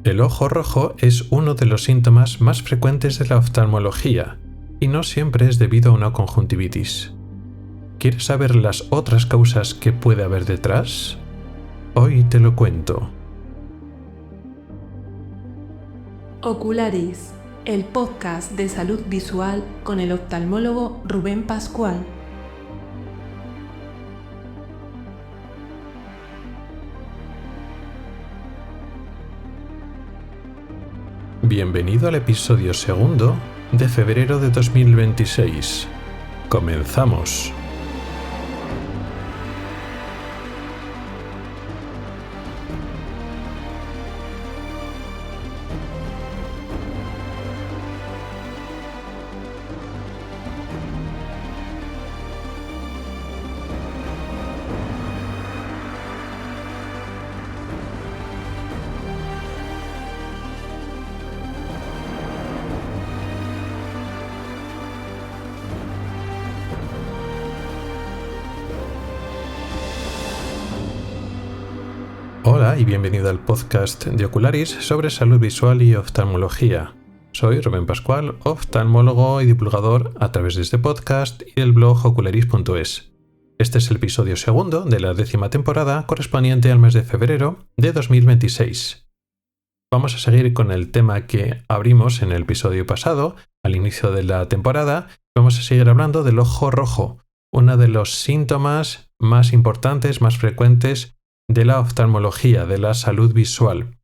El ojo rojo es uno de los síntomas más frecuentes de la oftalmología y no siempre es debido a una conjuntivitis. ¿Quieres saber las otras causas que puede haber detrás? Hoy te lo cuento. Ocularis, el podcast de salud visual con el oftalmólogo Rubén Pascual. Bienvenido al episodio segundo de febrero de 2026. Comenzamos. Hola y bienvenido al podcast de Ocularis sobre salud visual y oftalmología. Soy Rubén Pascual, oftalmólogo y divulgador a través de este podcast y del blog ocularis.es. Este es el episodio segundo de la 10ª temporada correspondiente al mes de febrero de 2026. Vamos a seguir con el tema que abrimos en el episodio pasado, al inicio de la temporada. Vamos a seguir hablando del ojo rojo, uno de los síntomas más importantes, más frecuentes de la oftalmología, de la salud visual.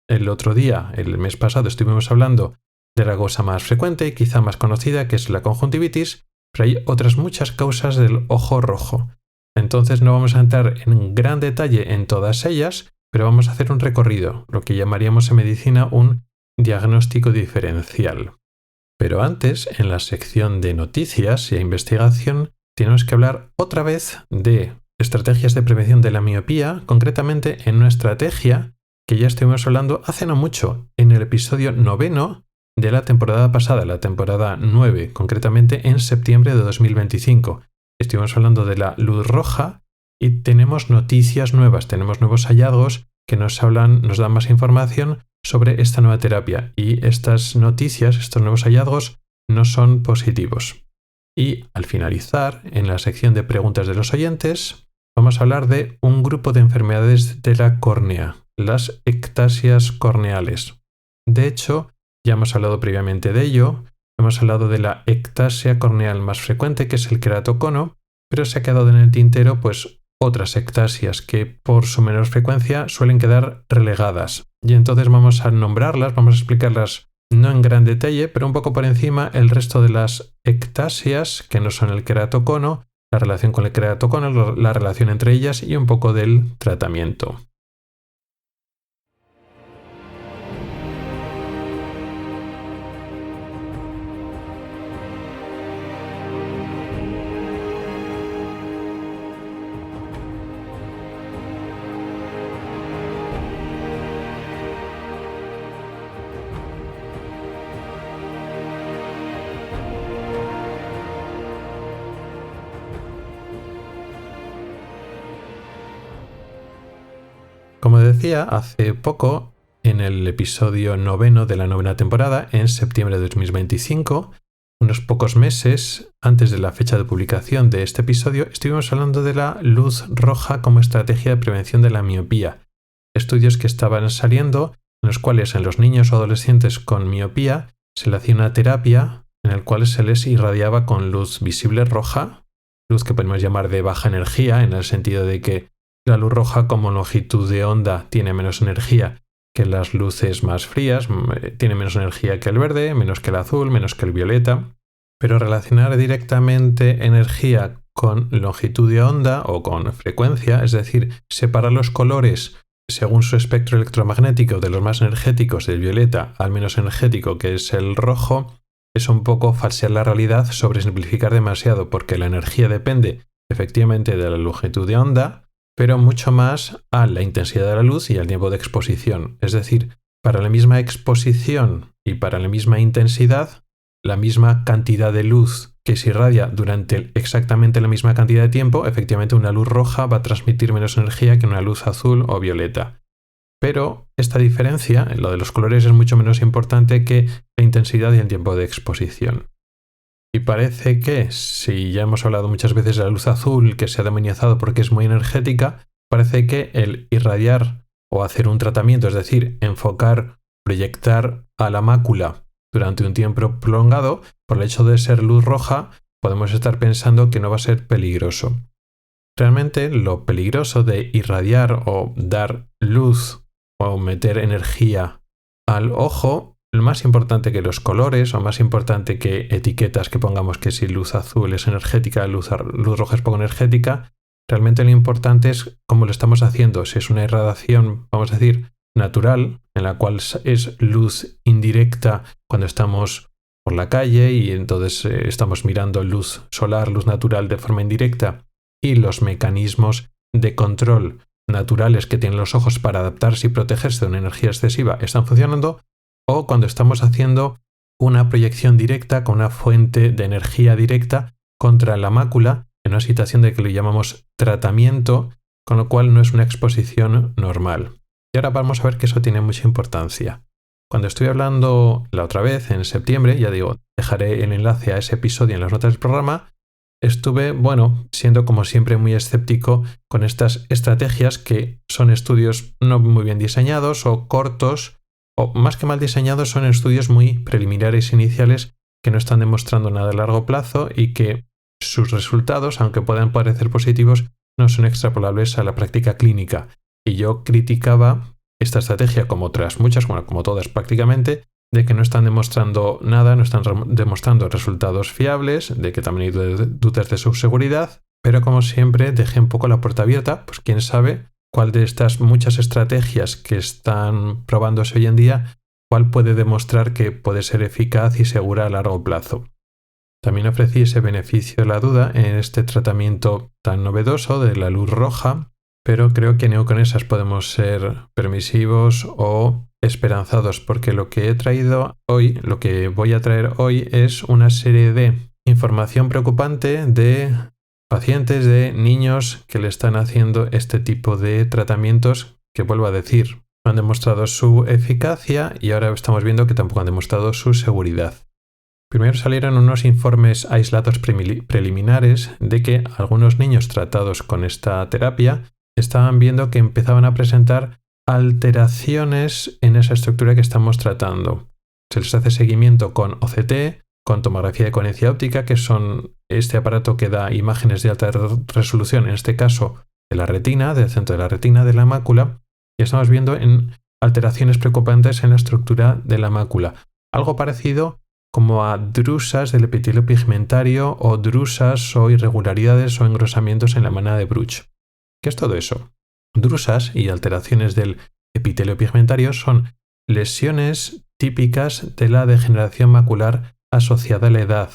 El otro día, el mes pasado, estuvimos hablando de la cosa más frecuente y quizá más conocida, que es la conjuntivitis, pero hay otras muchas causas del ojo rojo. Entonces no vamos a entrar en gran detalle en todas ellas, pero vamos a hacer un recorrido, lo que llamaríamos en medicina un diagnóstico diferencial. Pero antes, en la sección de noticias y investigación, tenemos que hablar otra vez de estrategias de prevención de la miopía, concretamente en una estrategia que ya estuvimos hablando hace no mucho, en el episodio 9 de la temporada pasada, la temporada 9, concretamente en septiembre de 2025. Estuvimos hablando de la luz roja y tenemos noticias nuevas, tenemos nuevos hallazgos que nos dan más información sobre esta nueva terapia, y estas noticias, estos nuevos hallazgos, no son positivos. Y al finalizar, en la sección de preguntas de los oyentes, vamos a hablar de un grupo de enfermedades de la córnea, las ectasias corneales. De hecho, ya hemos hablado previamente de ello, hemos hablado de la ectasia corneal más frecuente, que es el queratocono, pero se ha quedado en el tintero pues otras ectasias que por su menor frecuencia suelen quedar relegadas. Y entonces vamos a nombrarlas, vamos a explicarlas no en gran detalle, pero un poco por encima el resto de las ectasias que no son el queratocono, la relación con el queratocono, la relación entre ellas y un poco del tratamiento. Como decía, hace poco, en el episodio 9 de la 9ª temporada, en septiembre de 2025, unos pocos meses antes de la fecha de publicación de este episodio, estuvimos hablando de la luz roja como estrategia de prevención de la miopía. Estudios que estaban saliendo, en los cuales en los niños o adolescentes con miopía se le hacía una terapia en la cual se les irradiaba con luz visible roja, luz que podemos llamar de baja energía, en el sentido de que la luz roja como longitud de onda tiene menos energía que las luces más frías, tiene menos energía que el verde, menos que el azul, menos que el violeta, pero relacionar directamente energía con longitud de onda o con frecuencia, es decir, separar los colores según su espectro electromagnético de los más energéticos del violeta al menos energético, que es el rojo, es un poco falsear la realidad, sobresimplificar demasiado, porque la energía depende efectivamente de la longitud de onda, pero mucho más a la intensidad de la luz y al tiempo de exposición. Es decir, para la misma exposición y para la misma intensidad, la misma cantidad de luz que se irradia durante exactamente la misma cantidad de tiempo, efectivamente una luz roja va a transmitir menos energía que una luz azul o violeta. pero esta diferencia, lo de los colores, es mucho menos importante que la intensidad y el tiempo de exposición. Y parece que, si ya hemos hablado muchas veces de la luz azul, que se ha demonizado porque es muy energética, parece que el irradiar o hacer un tratamiento, es decir, enfocar, proyectar a la mácula durante un tiempo prolongado, por el hecho de ser luz roja, podemos estar pensando que no va a ser peligroso. Realmente lo peligroso de irradiar o dar luz o meter energía al ojo, lo más importante que los colores o más importante que etiquetas que pongamos que si luz azul es energética, luz roja es poco energética, realmente lo importante es cómo lo estamos haciendo. Si es una irradiación, vamos a decir, natural, en la cual es luz indirecta cuando estamos por la calle y entonces estamos mirando luz solar, luz natural de forma indirecta, y los mecanismos de control naturales que tienen los ojos para adaptarse y protegerse de una energía excesiva están funcionando, o cuando estamos haciendo una proyección directa con una fuente de energía directa contra la mácula en una situación de que lo llamamos tratamiento, con lo cual no es una exposición normal. Y ahora vamos a ver que eso tiene mucha importancia. Cuando estuve hablando la otra vez, en septiembre, ya digo, dejaré el enlace a ese episodio en las notas del programa, estuve, siendo como siempre muy escéptico con estas estrategias que son estudios no muy bien diseñados o cortos, o más que mal diseñados, son estudios muy preliminares iniciales que no están demostrando nada a largo plazo y que sus resultados, aunque puedan parecer positivos, no son extrapolables a la práctica clínica. Y yo criticaba esta estrategia como otras muchas, como todas prácticamente, de que no están demostrando nada, no están demostrando resultados fiables, de que también hay dudas de su seguridad, pero como siempre dejé un poco la puerta abierta, pues quién sabe cuál de estas muchas estrategias que están probándose hoy en día, cuál puede demostrar que puede ser eficaz y segura a largo plazo. También ofrecí ese beneficio de la duda en este tratamiento tan novedoso de la luz roja, pero creo que ni con esas podemos ser permisivos o esperanzados, porque lo que he traído hoy, lo que voy a traer hoy es una serie de información preocupante de pacientes, de niños que le están haciendo este tipo de tratamientos que, vuelvo a decir, no han demostrado su eficacia y ahora estamos viendo que tampoco han demostrado su seguridad. Primero salieron unos informes aislados preliminares de que algunos niños tratados con esta terapia estaban viendo que empezaban a presentar alteraciones en esa estructura que estamos tratando. Se les hace seguimiento con OCT, con tomografía de coherencia óptica, que son este aparato que da imágenes de alta resolución, en este caso de la retina, del centro de la retina de la mácula, y estamos viendo en alteraciones preocupantes en la estructura de la mácula. Algo parecido como a drusas del epitelio pigmentario o drusas o irregularidades o engrosamientos en la manada de Bruch. ¿Qué es todo eso? Drusas y alteraciones del epitelio pigmentario son lesiones típicas de la degeneración macular asociada a la edad.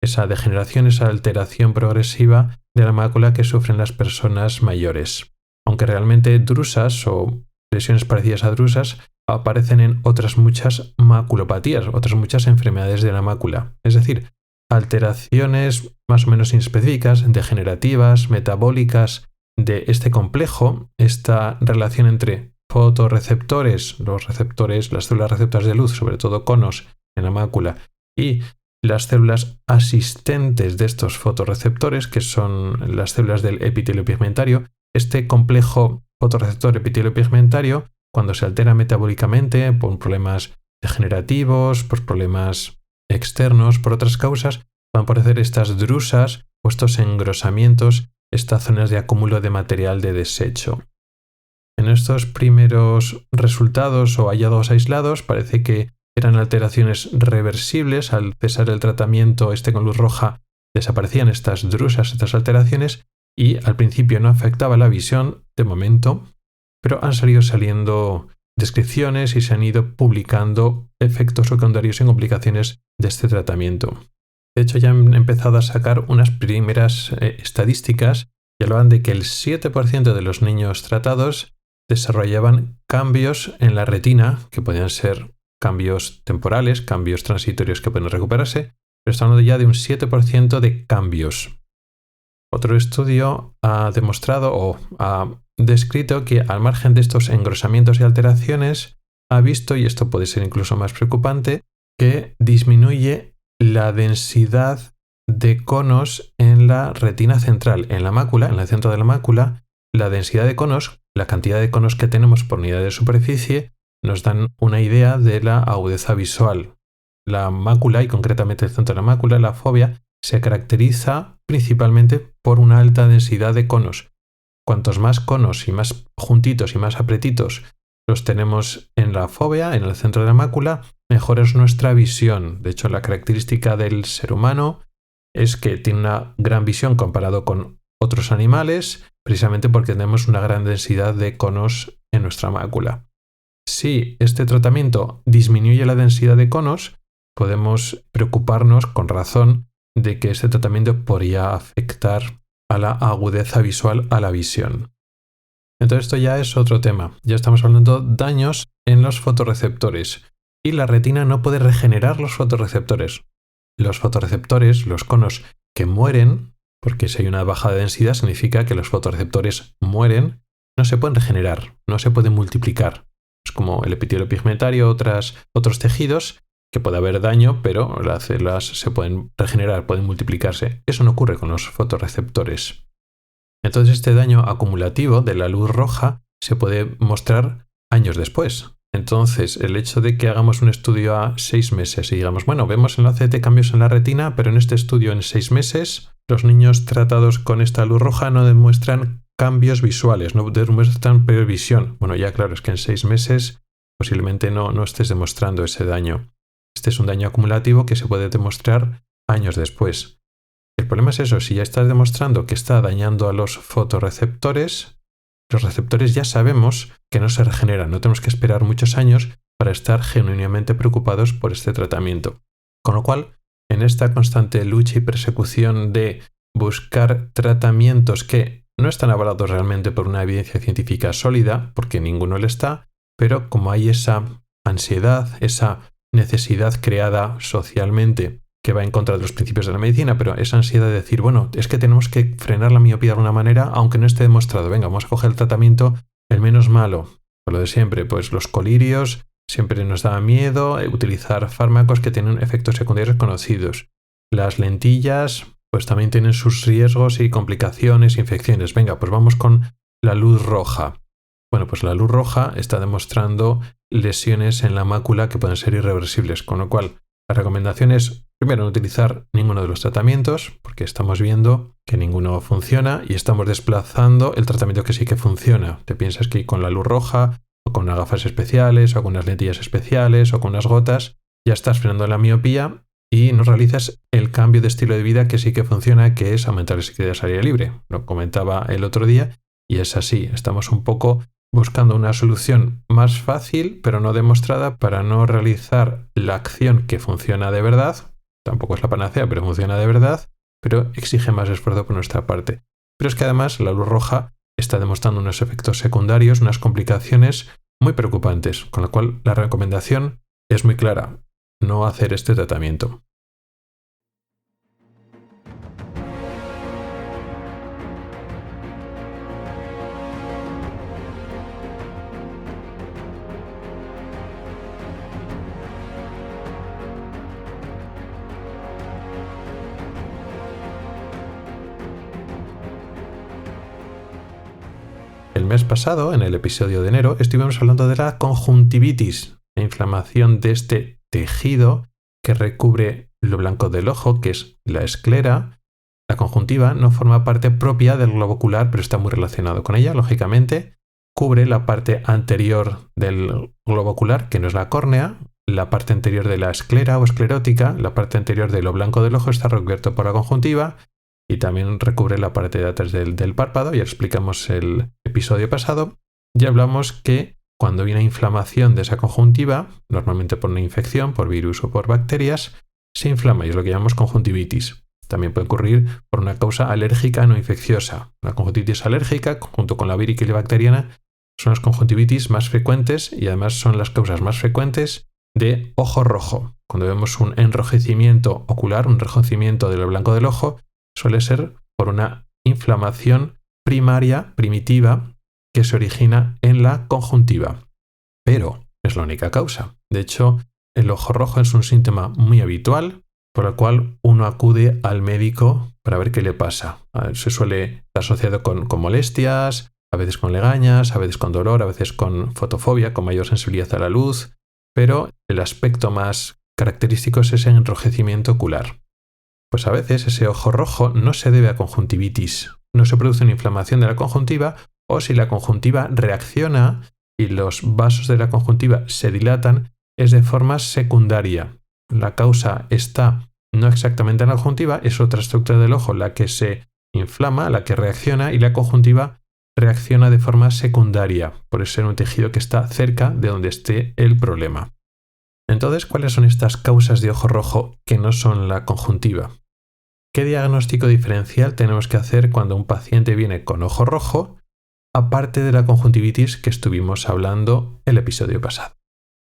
Esa degeneración, esa alteración progresiva de la mácula que sufren las personas mayores. Aunque realmente drusas o lesiones parecidas a drusas aparecen en otras muchas maculopatías, otras muchas enfermedades de la mácula. Es decir, alteraciones más o menos inespecíficas, degenerativas, metabólicas de este complejo, esta relación entre fotorreceptores, los receptores, las células receptoras de luz, sobre todo conos en la mácula, y las células asistentes de estos fotorreceptores, que son las células del epitelio pigmentario. Este complejo fotorreceptor epitelio pigmentario, cuando se altera metabólicamente por problemas degenerativos, por problemas externos, por otras causas, van a aparecer estas drusas o estos engrosamientos, estas zonas de acúmulo de material de desecho. En estos primeros resultados o hallazgos aislados parece que eran alteraciones reversibles. Al cesar el tratamiento con luz roja desaparecían estas drusas, estas alteraciones, y al principio no afectaba la visión de momento, pero han saliendo descripciones y se han ido publicando efectos secundarios y complicaciones de este tratamiento. De hecho, ya han empezado a sacar unas primeras estadísticas que hablaban de que el 7% de los niños tratados desarrollaban cambios en la retina, que podían ser cambios temporales, cambios transitorios que pueden recuperarse, pero estamos hablando ya de un 7% de cambios. Otro estudio ha demostrado o ha descrito que al margen de estos engrosamientos y alteraciones, ha visto, y esto puede ser incluso más preocupante, que disminuye la densidad de conos en la retina central, en la mácula, en el centro de la mácula. La densidad de conos, la cantidad de conos que tenemos por unidad de superficie, nos dan una idea de la agudeza visual. La mácula, y concretamente el centro de la mácula, la fóvea, se caracteriza principalmente por una alta densidad de conos. Cuantos más conos y más juntitos y más apretitos los tenemos en la fóvea, en el centro de la mácula, mejor es nuestra visión. De hecho, la característica del ser humano es que tiene una gran visión comparado con otros animales, precisamente porque tenemos una gran densidad de conos en nuestra mácula. Si este tratamiento disminuye la densidad de conos, podemos preocuparnos con razón de que este tratamiento podría afectar a la agudeza visual, a la visión. Entonces esto ya es otro tema. Ya estamos hablando de daños en los fotorreceptores. Y la retina no puede regenerar los fotorreceptores. Los fotorreceptores, los conos que mueren, porque si hay una baja de densidad significa que los fotorreceptores mueren, no se pueden regenerar, no se pueden multiplicar. Es como el epitelio pigmentario, otros tejidos, que puede haber daño, pero las células se pueden regenerar, pueden multiplicarse. Eso no ocurre con los fotorreceptores. Entonces este daño acumulativo de la luz roja se puede mostrar años después. Entonces el hecho de que hagamos un estudio a 6 meses y digamos, bueno, vemos en la CT cambios en la retina, pero en este estudio en 6 meses los niños tratados con esta luz roja no demuestran cambios visuales, no demuestran peor visión. Bueno, ya claro, es que en 6 meses posiblemente no estés demostrando ese daño. Este es un daño acumulativo que se puede demostrar años después. El problema es eso, si ya estás demostrando que está dañando a los fotorreceptores, los receptores ya sabemos que no se regeneran, no tenemos que esperar muchos años para estar genuinamente preocupados por este tratamiento. Con lo cual, en esta constante lucha y persecución de buscar tratamientos que no están avalados realmente por una evidencia científica sólida, porque ninguno lo está, pero como hay esa ansiedad, esa necesidad creada socialmente que va en contra de los principios de la medicina, pero esa ansiedad de decir, bueno, es que tenemos que frenar la miopía de alguna manera, aunque no esté demostrado. Venga, vamos a coger el tratamiento el menos malo. Por lo de siempre, pues los colirios, siempre nos da miedo utilizar fármacos que tienen efectos secundarios conocidos. Las lentillas, pues también tienen sus riesgos y complicaciones, infecciones. Venga, pues vamos con la luz roja. Bueno, pues la luz roja está demostrando lesiones en la mácula que pueden ser irreversibles, con lo cual la recomendación es, primero, no utilizar ninguno de los tratamientos, porque estamos viendo que ninguno funciona y estamos desplazando el tratamiento que sí que funciona. Te piensas que con la luz roja, o con unas gafas especiales, o con unas lentillas especiales, o con unas gotas, ya estás frenando la miopía y no realizas el cambio de estilo de vida que sí que funciona, que es aumentar la actividad al aire libre. Lo comentaba el otro día y es así. Estamos un poco buscando una solución más fácil, pero no demostrada, para no realizar la acción que funciona de verdad. Tampoco es la panacea, pero funciona de verdad, pero exige más esfuerzo por nuestra parte. Pero es que además la luz roja está demostrando unos efectos secundarios, unas complicaciones muy preocupantes, con lo cual la recomendación es muy clara: no hacer este tratamiento. El mes pasado, en el episodio de enero, estuvimos hablando de la conjuntivitis, la inflamación de este tejido que recubre lo blanco del ojo, que es la esclera. La conjuntiva no forma parte propia del globo ocular, pero está muy relacionado con ella, lógicamente. Cubre la parte anterior del globo ocular, que no es la córnea, la parte anterior de la esclera o esclerótica, la parte anterior de lo blanco del ojo está recubierto por la conjuntiva. Y también recubre la parte de atrás del párpado. Ya explicamos el episodio pasado. Ya hablamos que cuando hay una inflamación de esa conjuntiva, normalmente por una infección, por virus o por bacterias, se inflama y es lo que llamamos conjuntivitis. También puede ocurrir por una causa alérgica no infecciosa. La conjuntivitis alérgica, junto con la vírica y la bacteriana, son las conjuntivitis más frecuentes y además son las causas más frecuentes de ojo rojo. Cuando vemos un enrojecimiento ocular, un enrojecimiento de lo blanco del ojo, suele ser por una inflamación primaria, primitiva, que se origina en la conjuntiva. Pero no es la única causa. De hecho, el ojo rojo es un síntoma muy habitual por el cual uno acude al médico para ver qué le pasa. Se suele estar asociado con molestias, a veces con legañas, a veces con dolor, a veces con fotofobia, con mayor sensibilidad a la luz, pero el aspecto más característico es ese enrojecimiento ocular. Pues a veces ese ojo rojo no se debe a conjuntivitis, no se produce una inflamación de la conjuntiva, o si la conjuntiva reacciona y los vasos de la conjuntiva se dilatan, es de forma secundaria. La causa está no exactamente en la conjuntiva, es otra estructura del ojo la que se inflama, la que reacciona, y la conjuntiva reacciona de forma secundaria, por ser un tejido que está cerca de donde esté el problema. Entonces, ¿cuáles son estas causas de ojo rojo que no son la conjuntiva? ¿Qué diagnóstico diferencial tenemos que hacer cuando un paciente viene con ojo rojo, aparte de la conjuntivitis que estuvimos hablando el episodio pasado?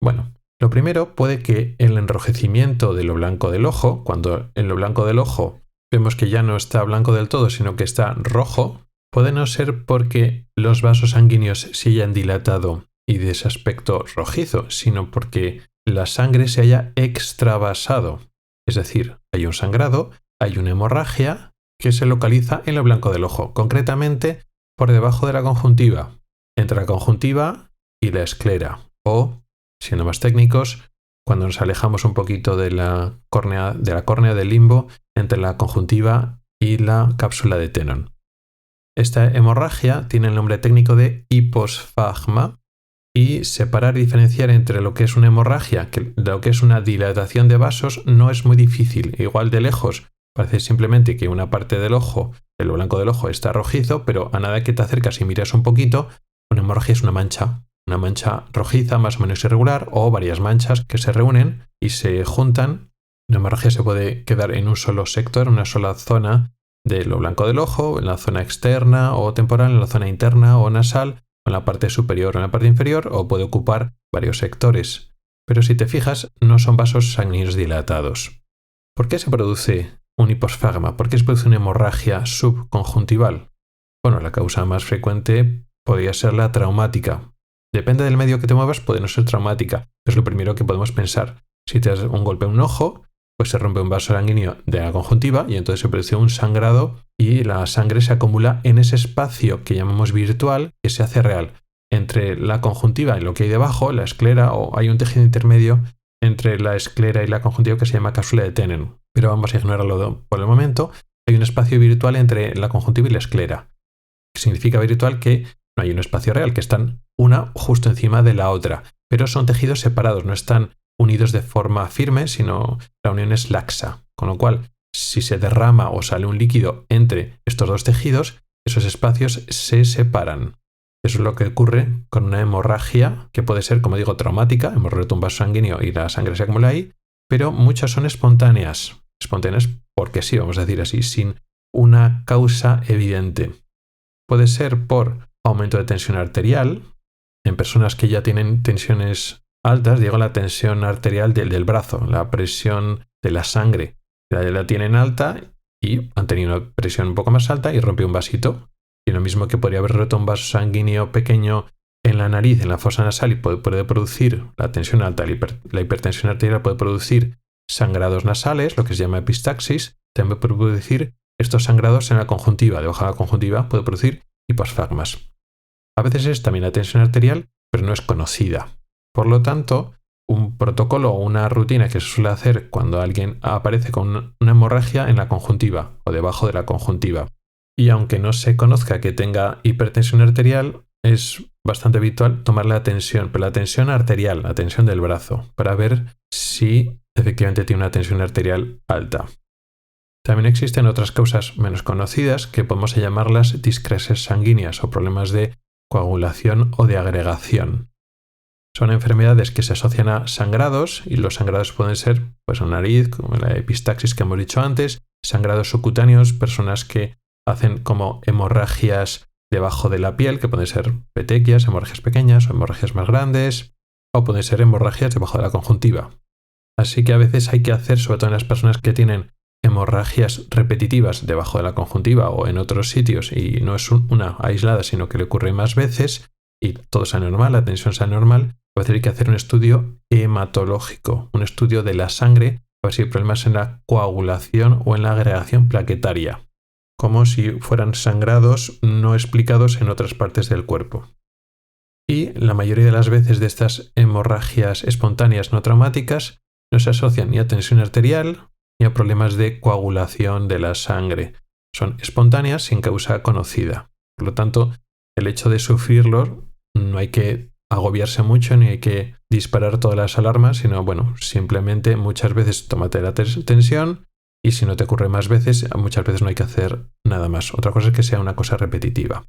Bueno, lo primero, puede que el enrojecimiento de lo blanco del ojo, cuando en lo blanco del ojo vemos que ya no está blanco del todo, sino que está rojo, puede no ser porque los vasos sanguíneos se hayan dilatado y de ese aspecto rojizo, sino porque la sangre se haya extravasado. Es decir, hay un sangrado, hay una hemorragia que se localiza en lo blanco del ojo, concretamente por debajo de la conjuntiva, entre la conjuntiva y la esclera, o, siendo más técnicos, cuando nos alejamos un poquito de la córnea del limbo, entre la conjuntiva y la cápsula de Tenon. Esta hemorragia tiene el nombre técnico de hiposfagma, y separar y diferenciar entre lo que es una hemorragia y lo que es una dilatación de vasos no es muy difícil. Igual de lejos parece simplemente que una parte del ojo, el blanco del ojo, está rojizo, pero a nada que te acercas y miras un poquito, una hemorragia es una mancha rojiza más o menos irregular, o varias manchas que se reúnen y se juntan. Una hemorragia se puede quedar en un solo sector, en una sola zona de lo blanco del ojo, en la zona externa o temporal, en la zona interna o nasal, en la parte superior o en la parte inferior, o puede ocupar varios sectores. Pero si te fijas, no son vasos sanguíneos dilatados. ¿Por qué se produce un hiposfagma? ¿Por qué se produce una hemorragia subconjuntival? Bueno, la causa más frecuente podría ser la traumática. Depende del medio que te muevas, puede no ser traumática. Es lo primero que podemos pensar. Si te das un golpe en un ojo, pues se rompe un vaso sanguíneo de la conjuntiva y entonces se produce un sangrado y la sangre se acumula en ese espacio que llamamos virtual, que se hace real, entre la conjuntiva y lo que hay debajo, la esclera, o hay un tejido intermedio entre la esclera y la conjuntiva que se llama cápsula de Tenon. Pero vamos a ignorarlo por el momento. Hay un espacio virtual entre la conjuntiva y la esclera, que significa virtual que no hay un espacio real, que están una justo encima de la otra, pero son tejidos separados, no están unidos de forma firme, sino la unión es laxa, con lo cual si se derrama o sale un líquido entre estos dos tejidos, esos espacios se separan. Eso es lo que ocurre con una hemorragia que puede ser, como digo, traumática, hemos roto un vaso sanguíneo y la sangre se acumula ahí, pero muchas son espontáneas. Espontáneas porque sí, vamos a decir así, sin una causa evidente. Puede ser por aumento de tensión arterial, en personas que ya tienen tensiones altas, digo la tensión arterial del brazo, la presión de la sangre, la tienen alta y han tenido una presión un poco más alta y rompe un vasito. Y lo mismo que podría haber roto un vaso sanguíneo pequeño en la nariz, en la fosa nasal, y puede producir la tensión alta, la hipertensión arterial puede producir sangrados nasales, lo que se llama epistaxis, también puede producir estos sangrados en la conjuntiva, debajo de la conjuntiva puede producir hiposfagmas. A veces es también la tensión arterial, pero no es conocida. Por lo tanto, un protocolo o una rutina que se suele hacer cuando alguien aparece con una hemorragia en la conjuntiva o debajo de la conjuntiva. Y aunque no se conozca que tenga hipertensión arterial, es bastante habitual tomar la tensión, pero la tensión arterial, la tensión del brazo, para ver si efectivamente tiene una tensión arterial alta. También existen otras causas menos conocidas que podemos llamarlas discresias sanguíneas o problemas de coagulación o de agregación. Son enfermedades que se asocian a sangrados y los sangrados pueden ser pues en la nariz, como la epistaxis que hemos dicho antes, sangrados subcutáneos, personas que hacen como hemorragias debajo de la piel, que pueden ser petequias, hemorragias pequeñas o hemorragias más grandes, o pueden ser hemorragias debajo de la conjuntiva. Así que a veces hay que hacer, sobre todo en las personas que tienen hemorragias repetitivas debajo de la conjuntiva o en otros sitios y no es una aislada, sino que le ocurre más veces y todo es anormal, la tensión es anormal, a veces hay que hacer un estudio hematológico, un estudio de la sangre, a ver si hay problemas en la coagulación o en la agregación plaquetaria, como si fueran sangrados no explicados en otras partes del cuerpo. Y la mayoría de las veces de estas hemorragias espontáneas no traumáticas no se asocian ni a tensión arterial ni a problemas de coagulación de la sangre. Son espontáneas sin causa conocida. Por lo tanto, el hecho de sufrirlo no hay que agobiarse mucho ni hay que disparar todas las alarmas, sino simplemente muchas veces tómate la tensión y si no te ocurre más veces, muchas veces no hay que hacer nada más. Otra cosa es que sea una cosa repetitiva.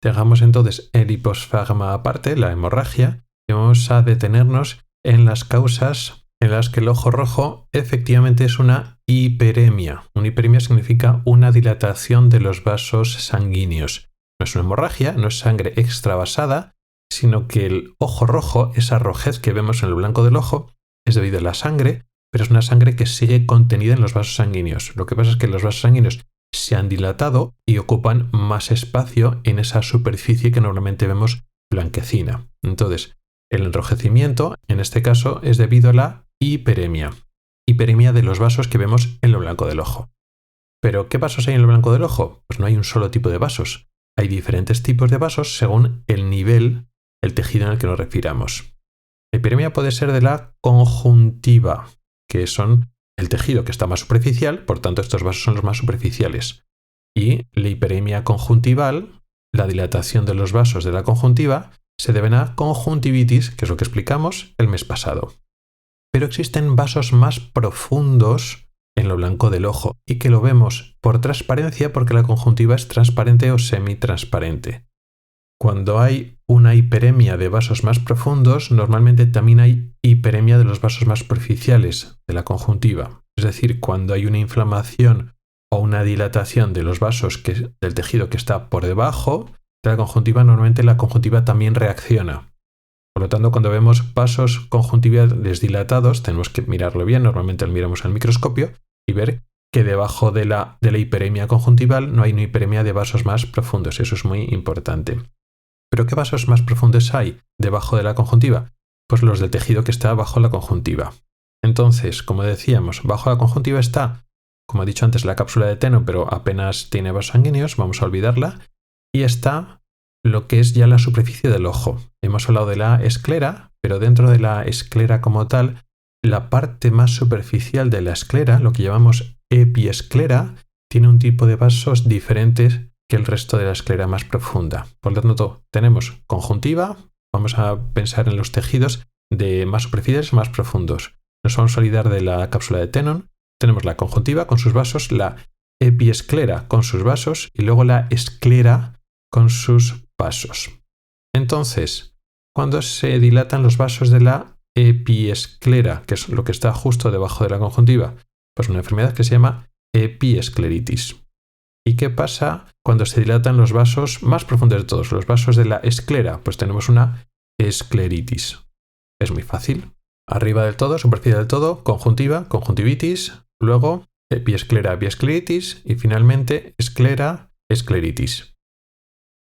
Dejamos entonces el hiposfagma aparte, la hemorragia, y vamos a detenernos en las causas en las que el ojo rojo efectivamente es una hiperemia. Una hiperemia significa una dilatación de los vasos sanguíneos. No es una hemorragia, no es sangre extravasada, sino que el ojo rojo, esa rojez que vemos en el blanco del ojo, es debido a la sangre, pero es una sangre que sigue contenida en los vasos sanguíneos. Lo que pasa es que los vasos sanguíneos se han dilatado y ocupan más espacio en esa superficie que normalmente vemos blanquecina. Entonces, el enrojecimiento, en este caso, es debido a la hiperemia. Hiperemia de los vasos que vemos en lo blanco del ojo. ¿Pero qué vasos hay en lo blanco del ojo? Pues no hay un solo tipo de vasos. Hay diferentes tipos de vasos según el nivel, el tejido en el que nos refiramos. La hiperemia puede ser de la conjuntiva, que son el tejido que está más superficial, por tanto estos vasos son los más superficiales. Y la hiperemia conjuntival, la dilatación de los vasos de la conjuntiva, se deben a conjuntivitis, que es lo que explicamos el mes pasado. Pero existen vasos más profundos en lo blanco del ojo y que lo vemos por transparencia porque la conjuntiva es transparente o semitransparente. Cuando hay una hiperemia de vasos más profundos, normalmente también hay hiperemia de los vasos más superficiales de la conjuntiva. Es decir, cuando hay una inflamación o una dilatación de los vasos del tejido que está por debajo de la conjuntiva, normalmente la conjuntiva también reacciona. Por lo tanto, cuando vemos vasos conjuntivales dilatados, tenemos que mirarlo bien, normalmente lo miramos al microscopio y ver que debajo de la hiperemia conjuntival no hay una hiperemia de vasos más profundos. Eso es muy importante. ¿Pero qué vasos más profundos hay debajo de la conjuntiva? Pues los del tejido que está bajo la conjuntiva. Entonces, como decíamos, bajo la conjuntiva está, como he dicho antes, la cápsula de Tenon, pero apenas tiene vasos sanguíneos, vamos a olvidarla. Y está lo que es ya la superficie del ojo. Hemos hablado de la esclera, pero dentro de la esclera como tal, la parte más superficial de la esclera, lo que llamamos epiesclera, tiene un tipo de vasos diferentes que el resto de la esclera más profunda. Por lo tanto, tenemos conjuntiva, vamos a pensar en los tejidos de más superficiales, más profundos. Nos vamos a olvidar de la cápsula de Tenon. Tenemos la conjuntiva con sus vasos, la epiesclera con sus vasos y luego la esclera con sus vasos. Entonces, cuando se dilatan los vasos de la epiesclera, que es lo que está justo debajo de la conjuntiva, pues una enfermedad que se llama epiescleritis. ¿Y qué pasa cuando se dilatan los vasos más profundos de todos, los vasos de la esclera? Pues tenemos una escleritis. Es muy fácil. Arriba del todo, superficie del todo, conjuntiva, conjuntivitis, luego epiesclera, epiescleritis y finalmente esclera, escleritis.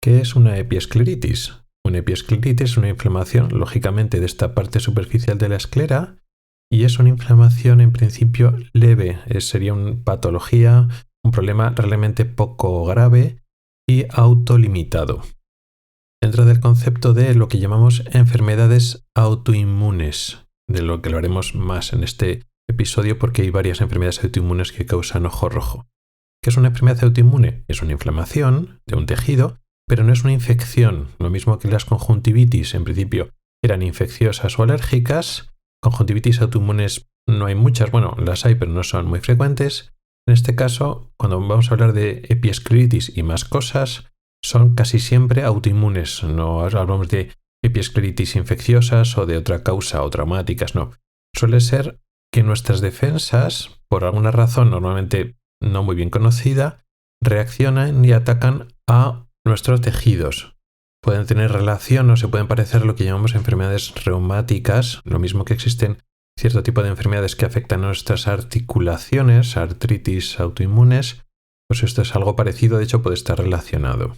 ¿Qué es una epiescleritis? Una epiescleritis es una inflamación, lógicamente, de esta parte superficial de la esclera y es una inflamación en principio leve. Sería una patología, un problema realmente poco grave y autolimitado. Dentro del concepto de lo que llamamos enfermedades autoinmunes, de lo que lo haremos más en este episodio porque hay varias enfermedades autoinmunes que causan ojo rojo. ¿Qué es una enfermedad autoinmune? Es una inflamación de un tejido, pero no es una infección. Lo mismo que las conjuntivitis, en principio, eran infecciosas o alérgicas. Conjuntivitis autoinmunes no hay muchas, las hay, pero no son muy frecuentes. En este caso, cuando vamos a hablar de epiescleritis y más cosas, son casi siempre autoinmunes. No hablamos de epiescleritis infecciosas o de otra causa o traumáticas, no. Suele ser que nuestras defensas, por alguna razón normalmente no muy bien conocida, reaccionan y atacan a nuestros tejidos. Pueden tener relación o se pueden parecer a lo que llamamos enfermedades reumáticas, lo mismo que existen cierto tipo de enfermedades que afectan a nuestras articulaciones, artritis autoinmunes, pues esto es algo parecido, de hecho puede estar relacionado.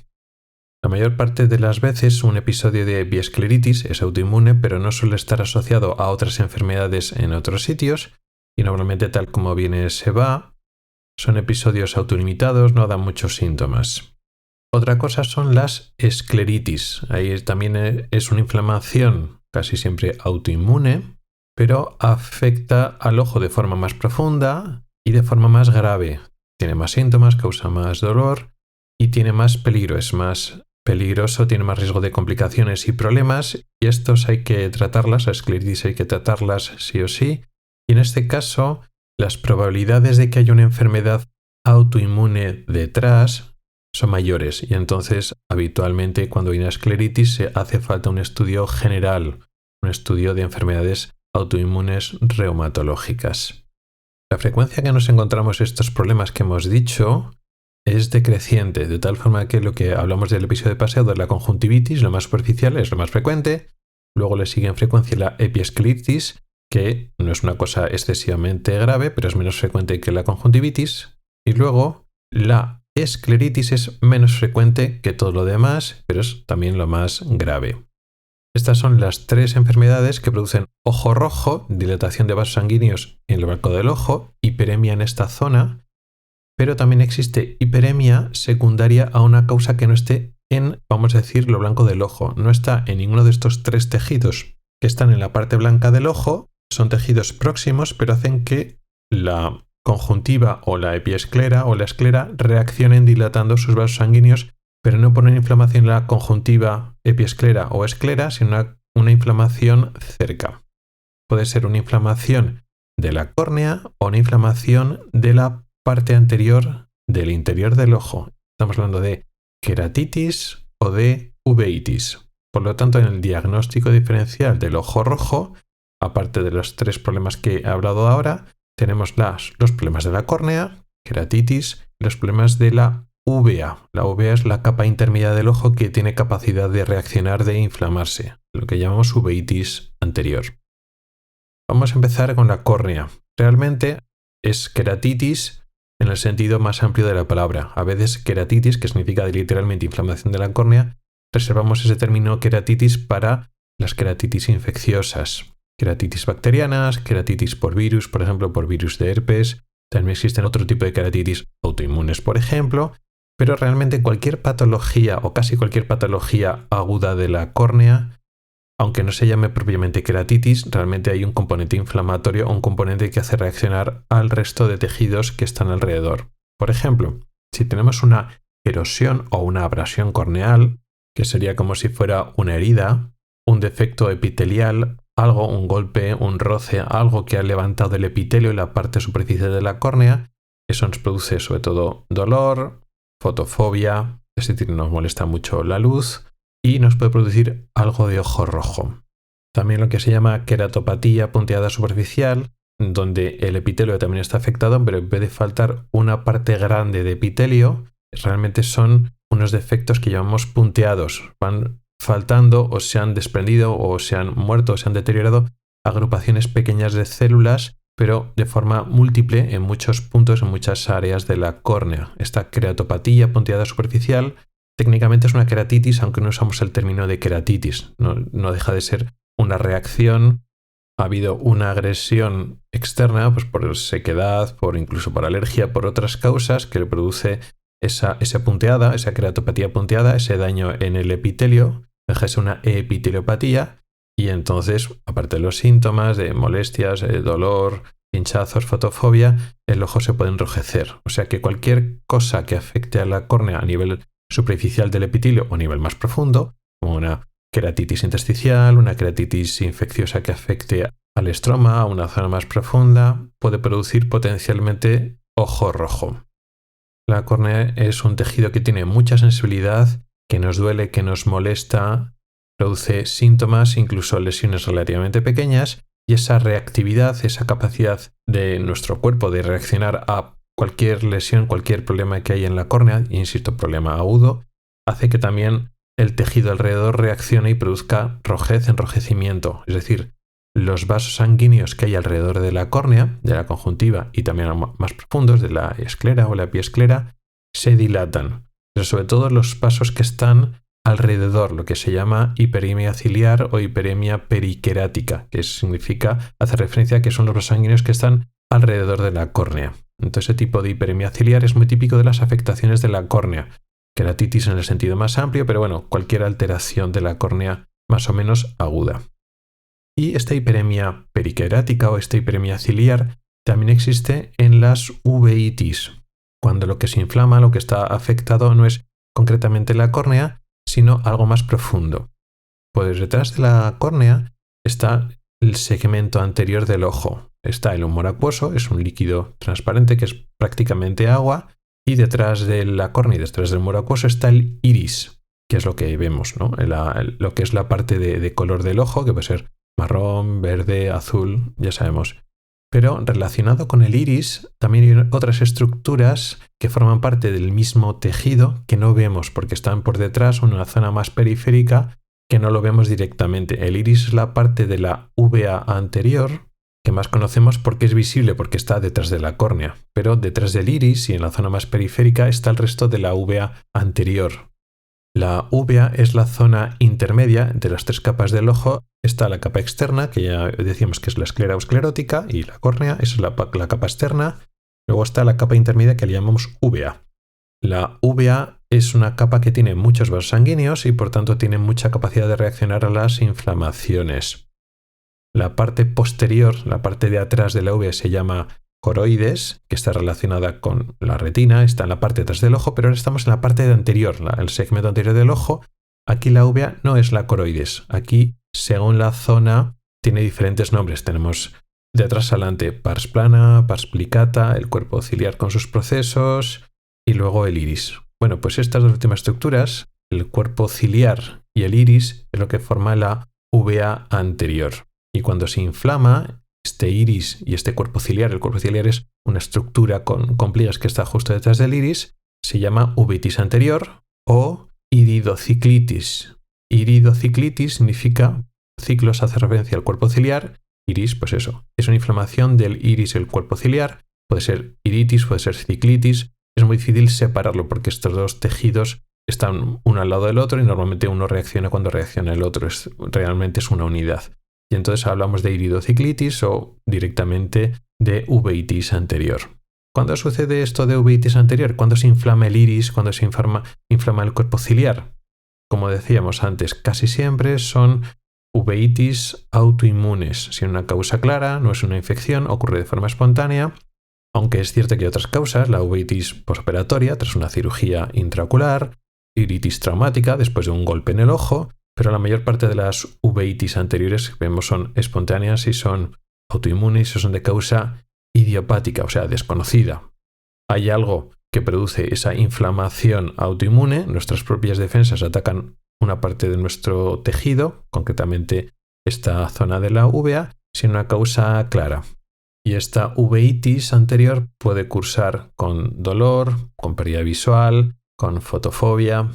La mayor parte de las veces un episodio de biescleritis es autoinmune, pero no suele estar asociado a otras enfermedades en otros sitios y normalmente, tal como viene se va, son episodios autolimitados, no dan muchos síntomas. Otra cosa son las escleritis. Ahí también es una inflamación casi siempre autoinmune, pero afecta al ojo de forma más profunda y de forma más grave. Tiene más síntomas, causa más dolor y tiene más peligro, es más peligroso, tiene más riesgo de complicaciones y problemas, y estos hay que tratarlas, la escleritis hay que tratarlas sí o sí, y en este caso las probabilidades de que haya una enfermedad autoinmune detrás son mayores, y entonces habitualmente cuando hay una escleritis se hace falta un estudio general, un estudio de enfermedades autoinmunes reumatológicas. La frecuencia que nos encontramos estos problemas que hemos dicho es decreciente, de tal forma que lo que hablamos del episodio pasado de la conjuntivitis, lo más superficial, es lo más frecuente. Luego le sigue en frecuencia la epiescleritis, que no es una cosa excesivamente grave, pero es menos frecuente que la conjuntivitis. Y luego la escleritis es menos frecuente que todo lo demás, pero es también lo más grave. Estas son las tres enfermedades que producen ojo rojo, dilatación de vasos sanguíneos en el blanco del ojo, hiperemia en esta zona, pero también existe hiperemia secundaria a una causa que no esté en, vamos a decir, lo blanco del ojo. No está en ninguno de estos tres tejidos que están en la parte blanca del ojo. Son tejidos próximos, pero hacen que la conjuntiva o la epiesclera o la esclera reaccionen dilatando sus vasos sanguíneos, pero no por una inflamación en la conjuntiva, epiesclera o esclera, sino una inflamación cerca. Puede ser una inflamación de la córnea o una inflamación de la parte anterior del interior del ojo. Estamos hablando de queratitis o de uveitis. Por lo tanto, en el diagnóstico diferencial del ojo rojo, aparte de los tres problemas que he hablado ahora, tenemos los problemas de la córnea, queratitis, y los problemas de la uvea. La uvea es la capa intermedia del ojo que tiene capacidad de reaccionar, de inflamarse, lo que llamamos uveitis anterior. Vamos a empezar con la córnea. Realmente es queratitis en el sentido más amplio de la palabra. A veces queratitis, que significa literalmente inflamación de la córnea, reservamos ese término queratitis para las queratitis infecciosas. Queratitis bacterianas, queratitis por virus, por ejemplo, por virus de herpes. También existen otro tipo de queratitis autoinmunes, por ejemplo, pero realmente cualquier patología o casi cualquier patología aguda de la córnea, aunque no se llame propiamente queratitis, realmente hay un componente inflamatorio o un componente que hace reaccionar al resto de tejidos que están alrededor. Por ejemplo, si tenemos una erosión o una abrasión corneal, que sería como si fuera una herida, un defecto epitelial, algo, un golpe, un roce, algo que ha levantado el epitelio y la parte superficial de la córnea, eso nos produce sobre todo dolor, fotofobia, es decir, nos molesta mucho la luz, y nos puede producir algo de ojo rojo. También lo que se llama queratopatía punteada superficial, donde el epitelio también está afectado, pero en vez de faltar una parte grande de epitelio, realmente son unos defectos que llamamos punteados. Van faltando o se han desprendido o se han muerto o se han deteriorado agrupaciones pequeñas de células, pero de forma múltiple en muchos puntos, en muchas áreas de la córnea. Esta queratopatía punteada superficial técnicamente es una queratitis, aunque no usamos el término de queratitis. No deja de ser una reacción. Ha habido una agresión externa, pues por sequedad, incluso por alergia, por otras causas, que le produce esa punteada, esa queratopatía punteada, ese daño en el epitelio, deja de ser una epiteliopatía, y entonces, aparte de los síntomas de molestias, dolor, hinchazos, fotofobia, el ojo se puede enrojecer. O sea que cualquier cosa que afecte a la córnea a nivel superficial del epitelio o a nivel más profundo, como una queratitis intersticial, una queratitis infecciosa que afecte al estroma, a una zona más profunda, puede producir potencialmente ojo rojo. La córnea es un tejido que tiene mucha sensibilidad, que nos duele, que nos molesta, produce síntomas, incluso lesiones relativamente pequeñas, y esa reactividad, esa capacidad de nuestro cuerpo de reaccionar a cualquier lesión, cualquier problema que hay en la córnea, insisto, problema agudo, hace que también el tejido alrededor reaccione y produzca rojez, enrojecimiento. Es decir, los vasos sanguíneos que hay alrededor de la córnea, de la conjuntiva y también más profundos, de la esclera o la epiesclera, se dilatan. Pero sobre todo los vasos que están alrededor, lo que se llama hiperemia ciliar o hiperemia periquerática, que significa, hace referencia a que son los vasos sanguíneos que están alrededor de la córnea. Entonces, ese tipo de hiperemia ciliar es muy típico de las afectaciones de la córnea. Queratitis en el sentido más amplio, pero bueno, cualquier alteración de la córnea más o menos aguda. Y esta hiperemia periquerática o esta hiperemia ciliar también existe en las uveitis, cuando lo que se inflama, lo que está afectado no es concretamente la córnea, sino algo más profundo. Pues detrás de la córnea está el segmento anterior del ojo. Está el humor acuoso, es un líquido transparente que es prácticamente agua, y detrás de la córnea y detrás del humor acuoso está el iris, que es lo que vemos, ¿no? Lo que es la parte de color del ojo, que puede ser marrón, verde, azul, ya sabemos. Pero relacionado con el iris, también hay otras estructuras que forman parte del mismo tejido que no vemos porque están por detrás o en una zona más periférica que no lo vemos directamente. El iris es la parte de la uvea anterior que más conocemos porque es visible porque está detrás de la córnea, pero detrás del iris y en la zona más periférica está el resto de la uvea anterior. La uvea es la zona intermedia entre las tres capas del ojo. Está la capa externa, que ya decíamos que es la esclera o esclerótica, y la córnea, esa es la capa externa. Luego está la capa intermedia que le llamamos uvea. La uvea es una capa que tiene muchos vasos sanguíneos y por tanto tiene mucha capacidad de reaccionar a las inflamaciones. La parte posterior, la parte de atrás de la uvea se llama coroides, que está relacionada con la retina, está en la parte de atrás del ojo, pero ahora estamos en la parte de anterior, el segmento anterior del ojo. Aquí la uvea no es la coroides. Aquí, según la zona, tiene diferentes nombres. Tenemos de atrás adelante pars plana, pars plicata, el cuerpo ciliar con sus procesos y luego el iris. Bueno, pues estas dos últimas estructuras, el cuerpo ciliar y el iris, es lo que forma la uvea anterior. Y cuando se inflama este iris y este cuerpo ciliar, el cuerpo ciliar es una estructura con pliegues que está justo detrás del iris, se llama uveitis anterior o iridociclitis. Iridociclitis significa, ciclos hace referencia al cuerpo ciliar, iris, pues eso, es una inflamación del iris y el cuerpo ciliar, puede ser iritis, puede ser ciclitis, es muy difícil separarlo porque estos dos tejidos están uno al lado del otro y normalmente uno reacciona cuando reacciona el otro, realmente es una unidad. Y entonces hablamos de iridociclitis o directamente de uveitis anterior. ¿Cuándo sucede esto de uveitis anterior? ¿Cuándo se inflama el iris? ¿Cuándo se inflama el cuerpo ciliar? Como decíamos antes, casi siempre son uveitis autoinmunes. Sin una causa clara, no es una infección, ocurre de forma espontánea. Aunque es cierto que hay otras causas, la uveitis posoperatoria tras una cirugía intraocular, iritis traumática después de un golpe en el ojo, pero la mayor parte de las uveitis anteriores que vemos son espontáneas y son autoinmunes y son de causa idiopática, o sea, desconocida. Hay algo que produce esa inflamación autoinmune, nuestras propias defensas atacan una parte de nuestro tejido, concretamente esta zona de la uvea, sin una causa clara. Y esta uveitis anterior puede cursar con dolor, con pérdida visual, con fotofobia.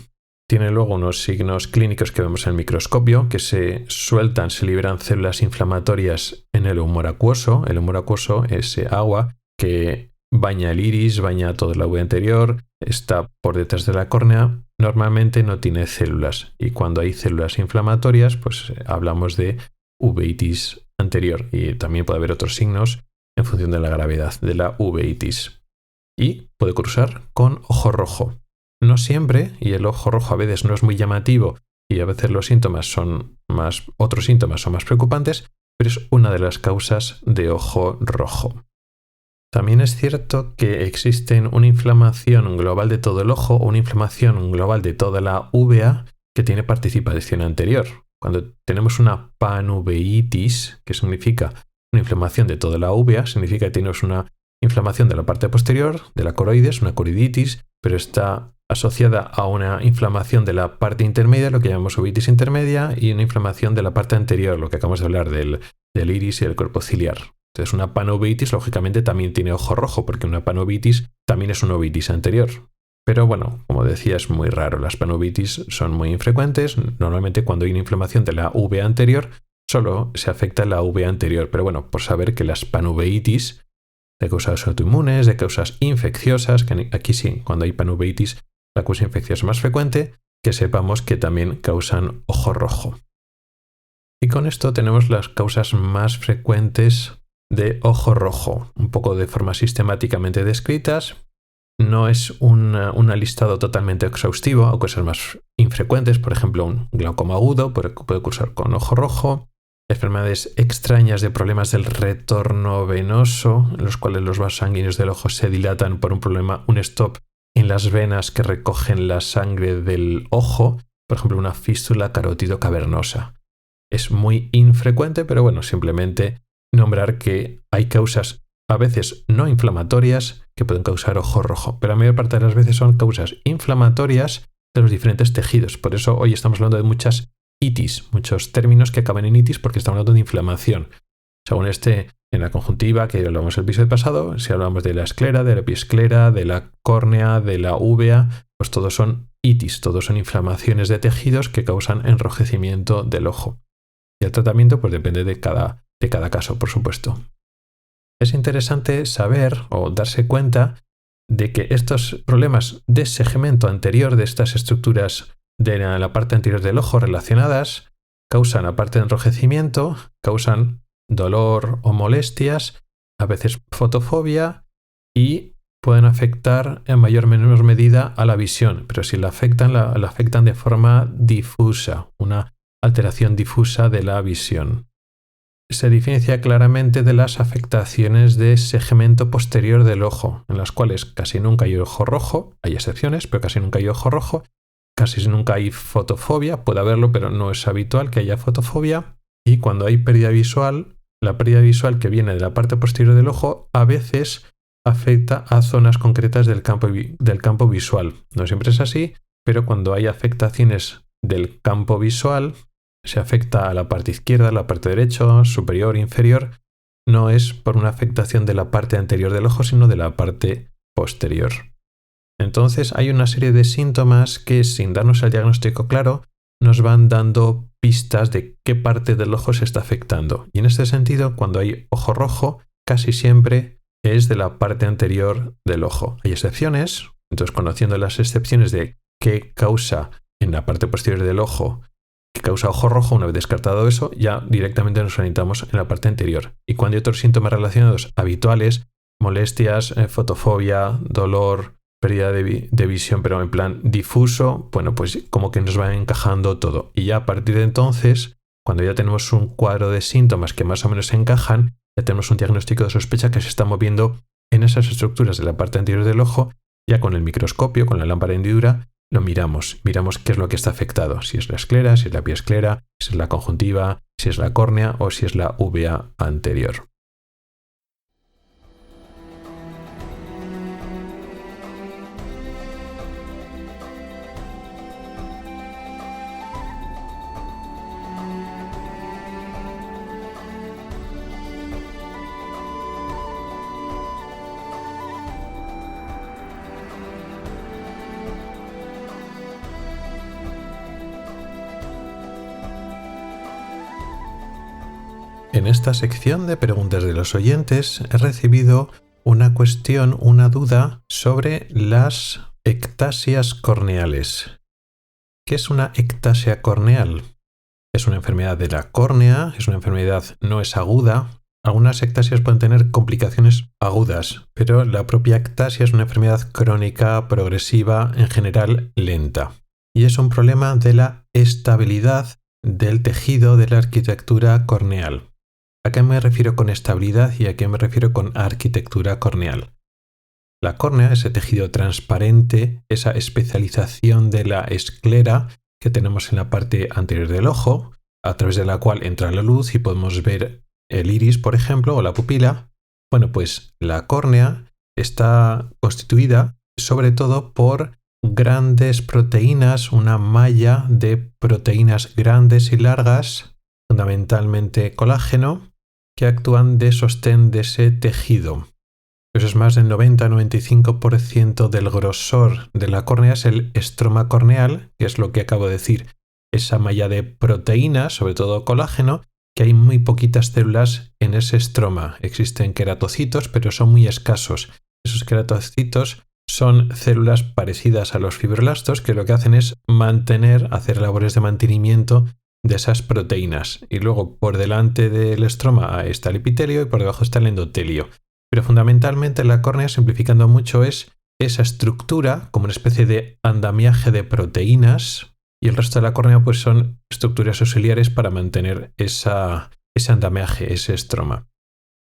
Tiene luego unos signos clínicos que vemos en el microscopio, que se sueltan, se liberan células inflamatorias en el humor acuoso. El humor acuoso es agua que baña el iris, baña toda la uvea anterior, está por detrás de la córnea. Normalmente no tiene células y cuando hay células inflamatorias, pues hablamos de uveitis anterior y también puede haber otros signos en función de la gravedad de la uveitis. Y puede cursar con ojo rojo. No siempre, y el ojo rojo a veces no es muy llamativo y a veces los síntomas otros síntomas son más preocupantes, pero es una de las causas de ojo rojo. También es cierto que existe una inflamación global de todo el ojo o una inflamación global de toda la uvea que tiene participación anterior. Cuando tenemos una panuveitis, que significa una inflamación de toda la uvea, significa que tenemos una inflamación de la parte posterior, de la coroides, una coroiditis, pero está asociada a una inflamación de la parte intermedia, lo que llamamos uveitis intermedia, y una inflamación de la parte anterior, lo que acabamos de hablar del iris y del cuerpo ciliar. Entonces una panuveitis lógicamente también tiene ojo rojo, porque una panuveitis también es una uveitis anterior. Pero bueno, como decía, es muy raro. Las panuveitis son muy infrecuentes. Normalmente cuando hay una inflamación de la uvea anterior, solo se afecta la uvea anterior. Pero bueno, por saber que las panuveitis, de causas autoinmunes, de causas infecciosas, que aquí sí, cuando hay panuveitis, la causa infecciosa es más frecuente, que sepamos que también causan ojo rojo. Y con esto tenemos las causas más frecuentes de ojo rojo, un poco de forma sistemáticamente descritas. No es un listado totalmente exhaustivo, hay cosas más infrecuentes, por ejemplo, un glaucoma agudo puede cursar con ojo rojo, enfermedades extrañas de problemas del retorno venoso, en los cuales los vasos sanguíneos del ojo se dilatan por un stop en las venas que recogen la sangre del ojo, por ejemplo, una fístula carótido cavernosa. Es muy infrecuente, pero bueno, simplemente nombrar que hay causas a veces no inflamatorias que pueden causar ojo rojo, pero la mayor parte de las veces son causas inflamatorias de los diferentes tejidos. Por eso hoy estamos hablando de muchas itis, muchos términos que acaban en itis porque estamos hablando de inflamación. Según en la conjuntiva, que hablamos el episodio pasado, si hablamos de la esclera, de la episclera, de la córnea, de la uvea, pues todos son itis, todos son inflamaciones de tejidos que causan enrojecimiento del ojo. Y el tratamiento pues depende de cada caso, por supuesto. Es interesante saber o darse cuenta de que estos problemas de segmento anterior de estas estructuras de la parte anterior del ojo relacionadas causan, aparte de enrojecimiento, causan dolor o molestias, a veces fotofobia y pueden afectar en mayor o menor medida a la visión, pero si la afectan de forma difusa, una alteración difusa de la visión. Se diferencia claramente de las afectaciones de segmento posterior del ojo, en las cuales casi nunca hay ojo rojo, hay excepciones, pero casi nunca hay ojo rojo, casi nunca hay fotofobia, puede haberlo, pero no es habitual que haya fotofobia, y cuando hay pérdida visual, la pérdida visual que viene de la parte posterior del ojo a veces afecta a zonas concretas del campo visual. No siempre es así, pero cuando hay afectaciones del campo visual, se afecta a la parte izquierda, a la parte derecha, superior, inferior, no es por una afectación de la parte anterior del ojo, sino de la parte posterior. Entonces hay una serie de síntomas que, sin darnos el diagnóstico claro, nos van dando pistas de qué parte del ojo se está afectando. Y en este sentido, cuando hay ojo rojo, casi siempre es de la parte anterior del ojo. Hay excepciones, entonces conociendo las excepciones de qué causa en la parte posterior del ojo, que causa ojo rojo, una vez descartado eso, ya directamente nos orientamos en la parte anterior. Y cuando hay otros síntomas relacionados habituales, molestias, fotofobia, dolor, pérdida de visión, pero en plan difuso, bueno, pues como que nos va encajando todo. Y ya a partir de entonces, cuando ya tenemos un cuadro de síntomas que más o menos encajan, ya tenemos un diagnóstico de sospecha que se está moviendo en esas estructuras de la parte anterior del ojo, ya con el microscopio, con la lámpara de hendidura, lo miramos qué es lo que está afectado, si es la esclera, si es la epiesclera, si es la conjuntiva, si es la córnea o si es la uvea anterior. En esta sección de preguntas de los oyentes he recibido una duda sobre las ectasias corneales. ¿Qué es una ectasia corneal? Es una enfermedad de la córnea, es una enfermedad, no es aguda. Algunas ectasias pueden tener complicaciones agudas, pero la propia ectasia es una enfermedad crónica, progresiva, en general lenta. Y es un problema de la estabilidad del tejido de la arquitectura corneal. ¿A qué me refiero con estabilidad y a qué me refiero con arquitectura corneal? La córnea, ese tejido transparente, esa especialización de la esclera que tenemos en la parte anterior del ojo, a través de la cual entra la luz y podemos ver el iris, por ejemplo, o la pupila. Bueno, pues la córnea está constituida sobre todo por grandes proteínas, una malla de proteínas grandes y largas, fundamentalmente colágeno, que actúan de sostén de ese tejido. Eso es más del 90-95% del grosor de la córnea, es el estroma corneal, que es lo que acabo de decir, esa malla de proteínas, sobre todo colágeno, que hay muy poquitas células en ese estroma. Existen queratocitos, pero son muy escasos. Esos queratocitos son células parecidas a los fibroblastos que lo que hacen es hacer labores de mantenimiento de esas proteínas. Y luego por delante del estroma está el epitelio y por debajo está el endotelio. Pero fundamentalmente la córnea, simplificando mucho, es esa estructura como una especie de andamiaje de proteínas, y el resto de la córnea pues son estructuras auxiliares para mantener ese andamiaje, ese estroma.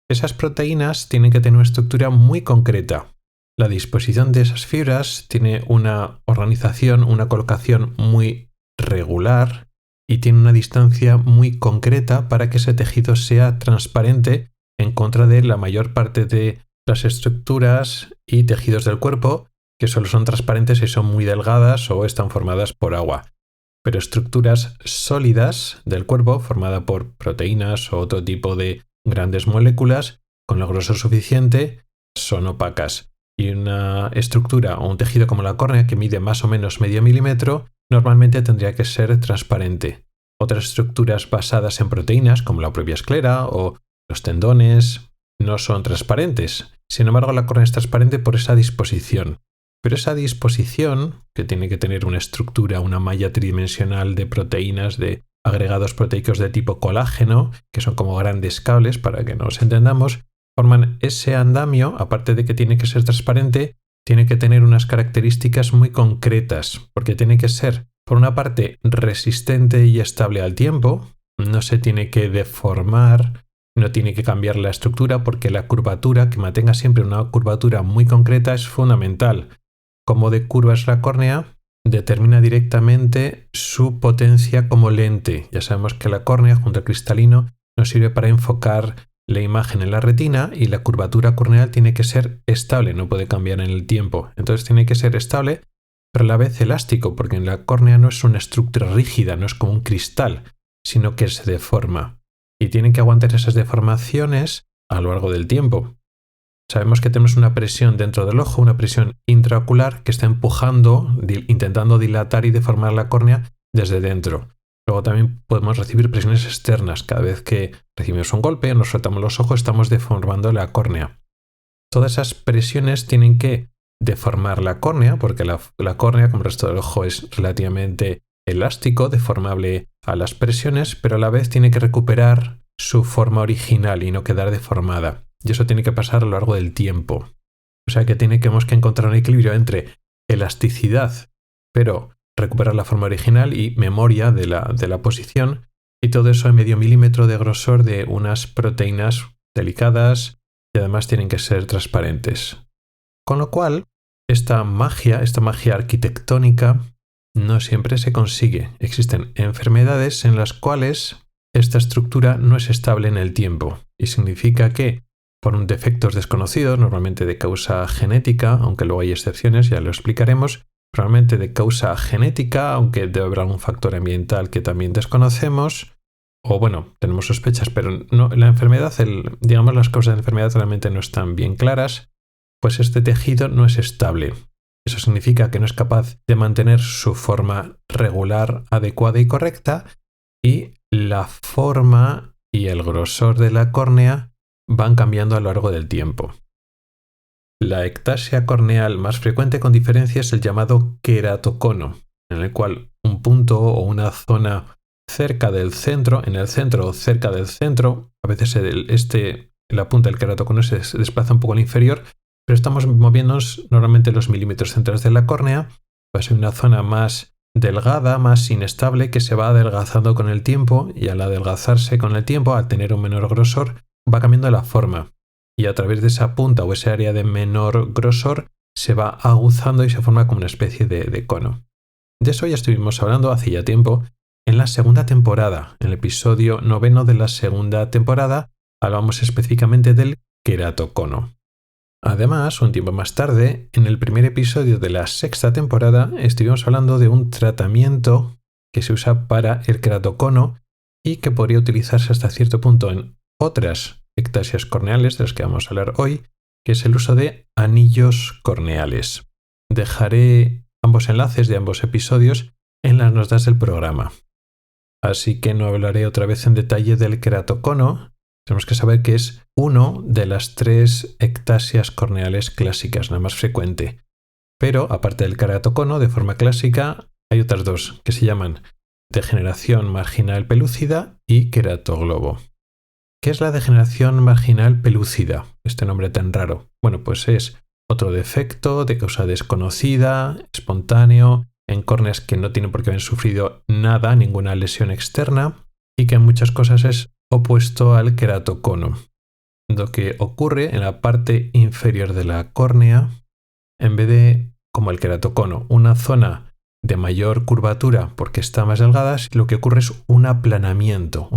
Esas proteínas tienen que tener una estructura muy concreta. La disposición de esas fibras tiene una organización, una colocación muy regular y tiene una distancia muy concreta para que ese tejido sea transparente en contra de la mayor parte de las estructuras y tejidos del cuerpo que solo son transparentes si son muy delgadas o están formadas por agua. Pero estructuras sólidas del cuerpo, formada por proteínas o otro tipo de grandes moléculas, con el grosor suficiente, son opacas. Y una estructura o un tejido como la córnea, que mide más o menos medio milímetro, normalmente tendría que ser transparente. Otras estructuras basadas en proteínas, como la propia esclera o los tendones, no son transparentes. Sin embargo, la córnea es transparente por esa disposición. Pero esa disposición, que tiene que tener una estructura, una malla tridimensional de proteínas, de agregados proteicos de tipo colágeno, que son como grandes cables para que nos entendamos, forman ese andamio. Aparte de que tiene que ser transparente, tiene que tener unas características muy concretas, porque tiene que ser, por una parte, resistente y estable al tiempo, no se tiene que deformar, no tiene que cambiar la estructura, porque la curvatura, que mantenga siempre una curvatura muy concreta, es fundamental. Cómo de curva es la córnea determina directamente su potencia como lente. Ya sabemos que la córnea, junto al cristalino, nos sirve para enfocar la imagen en la retina, y la curvatura corneal tiene que ser estable, no puede cambiar en el tiempo. Entonces tiene que ser estable, pero a la vez elástico, porque en la córnea no es una estructura rígida, no es como un cristal, sino que se deforma. Y tiene que aguantar esas deformaciones a lo largo del tiempo. Sabemos que tenemos una presión dentro del ojo, una presión intraocular que está empujando, intentando dilatar y deformar la córnea desde dentro. Luego también podemos recibir presiones externas. Cada vez que recibimos un golpe, nos frotamos los ojos, estamos deformando la córnea. Todas esas presiones tienen que deformar la córnea, porque la córnea, como el resto del ojo, es relativamente elástico, deformable a las presiones, pero a la vez tiene que recuperar su forma original y no quedar deformada. Y eso tiene que pasar a lo largo del tiempo. O sea que tenemos que encontrar un equilibrio entre elasticidad, pero recuperar la forma original, y memoria de la posición, y todo eso en medio milímetro de grosor de unas proteínas delicadas, y además tienen que ser transparentes. Con lo cual, esta magia arquitectónica no siempre se consigue. Existen enfermedades en las cuales esta estructura no es estable en el tiempo, y significa que por un defectos desconocidos, normalmente de causa genética, aunque luego hay excepciones, ya lo explicaremos, probablemente de causa genética, aunque debe haber algún factor ambiental que también desconocemos, o bueno, tenemos sospechas, pero no, la enfermedad, las causas de enfermedad realmente no están bien claras, pues este tejido no es estable. Eso significa que no es capaz de mantener su forma regular, adecuada y correcta, y la forma y el grosor de la córnea van cambiando a lo largo del tiempo. La ectasia corneal más frecuente con diferencia es el llamado queratocono, en el cual un punto o una zona cerca del centro, en el centro o cerca del centro, a veces la punta del queratocono se desplaza un poco al inferior, pero estamos moviéndonos normalmente los milímetros centrales de la córnea. Va a ser una zona más delgada, más inestable, que se va adelgazando con el tiempo, y al adelgazarse con el tiempo, al tener un menor grosor, va cambiando la forma, y a través de esa punta o ese área de menor grosor se va aguzando y se forma como una especie de cono. De eso ya estuvimos hablando hace ya tiempo en la segunda temporada. En el episodio 9 de la segunda temporada hablamos específicamente del queratocono. Además, un tiempo más tarde, en el primer episodio de la sexta temporada, estuvimos hablando de un tratamiento que se usa para el queratocono y que podría utilizarse hasta cierto punto en otras ectasias corneales de las que vamos a hablar hoy, que es el uso de anillos corneales. Dejaré ambos enlaces de ambos episodios en las notas del programa. así que no hablaré otra vez en detalle del queratocono. Tenemos que saber que es uno de las 3 ectasias corneales clásicas, la más frecuente. Pero, aparte del queratocono, de forma clásica, hay otras 2 que se llaman degeneración marginal pelúcida y queratoglobo. ¿Qué es la degeneración marginal pelúcida? Este nombre tan raro. Bueno, pues es otro defecto de causa desconocida, espontáneo, en córneas que no tienen por qué haber sufrido nada, ninguna lesión externa, y que en muchas cosas es opuesto al queratocono. Lo que ocurre en la parte inferior de la córnea, en vez de, como el queratocono, una zona de mayor curvatura porque está más delgada, lo que ocurre es un aplanamiento